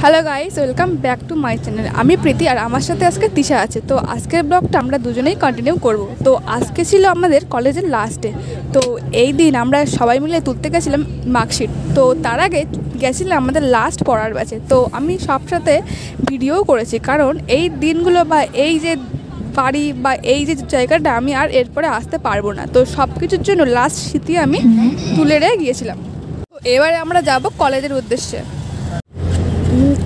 Hello guys, welcome back to my channel. আমি প্রীতি আর আমার সাথে আজকে তিশা আছে। তো আজকের ব্লগটা আমরা দুজনেই কন্টিনিউ করব। তো আজকে ছিল আমাদের কলেজের লাস্ট ডে। তো এই দিন আমরা সবাই মিলে তুলতে গেছিলাম মার্কশিট। তো তার আগে গেছিলাম আমাদের লাস্ট পড়ার ব্যাচে। তো আমি সব সাথে ভিডিও করেছি, কারণ এই দিনগুলো বা এই যে বাড়ি বা এই যে জায়গাটা আমি আর এরপরে আসতে পারবো না। তো সব কিছুর জন্য লাস্ট স্মৃতি আমি তুলে রেখে গিয়েছিলাম। তো এবারে আমরা যাব কলেজের উদ্দেশ্যে।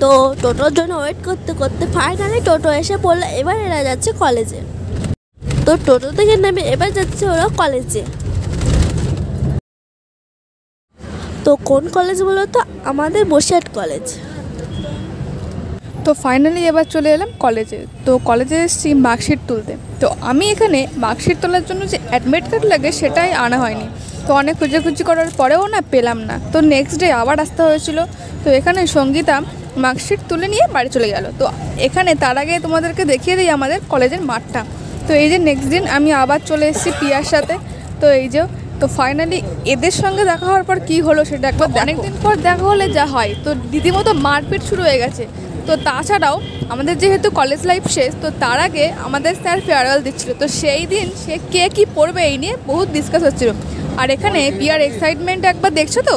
তো টোটোর জন্য ওয়েট করতে করতে ফাইনালি টোটো এসে পড়লো। এবার এরা যাচ্ছে কলেজে। তো টোটো থেকে নেমে এবার যাচ্ছে ওরা কলেজে। তো কোন কলেজ বলো তো? আমাদের বসিরহাট কলেজ। তো ফাইনালি এবার চলে এলাম কলেজে। তো কলেজে এসেছি মার্কশিট তুলতে। তো আমি এখানে মার্কশিট তোলার জন্য যে অ্যাডমিট কার্ড লাগে সেটাই আনা হয়নি। তো অনেক খুঁজে করার পরেও না পেলাম না। তো নেক্সট ডে আবার আসতে হয়েছিল। তো এখানে সঙ্গীতা মার্কশিট তুলে নিয়ে বাড়ি চলে গেল। তো এখানে তার আগে তোমাদেরকে দেখিয়ে দিই আমাদের কলেজের মাঠটা। তো এই যে নেক্সট দিন আমি আবার চলে এসেছি পিয়ার সাথে। তো এই যে তো ফাইনালি এদের সঙ্গে দেখা হওয়ার পর কী হলো সেটা একবার অনেকদিন পর দেখা হলে যা হয়। তো রীতিমতো মারপিট শুরু হয়ে গেছে। তো তাছাড়াও আমাদের যেহেতু কলেজ লাইফ শেষ, তো তার আগে আমাদের স্যার ফেয়ারওয়েল দিচ্ছিলো। তো সেই দিন সে কে কী পড়বে এই নিয়ে বহুত ডিসকাস হচ্ছিলো। আর এখানে পিয়ার এক্সাইটমেন্ট একবার দেখছো তো।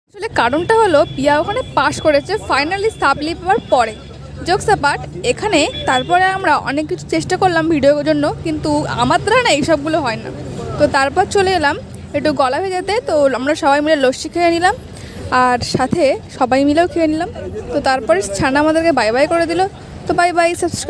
আসলে কারণটা হলো পিয়া ওখানে পাশ করেছে ফাইনালি সাপ্লি পাওয়ার পরে। জোকস অ্যাপার্ট, এখানে তারপরে আমরা অনেক কিছু চেষ্টা করলাম ভিডিওর জন্য, কিন্তু আমার দ্বারা না এইসবগুলো হয় না। তো তারপর চলে এলাম একটু গলা ভেজাতে। তো আমরা সবাই মিলে লস্যি খেয়ে নিলাম, আর সাথে সবাই মিলেও খেয়ে নিলাম। তো তারপরে ছানা আমাদেরকে বাই বাই করে দিল। তো বাই বাই, সাবস্ক্রাইব।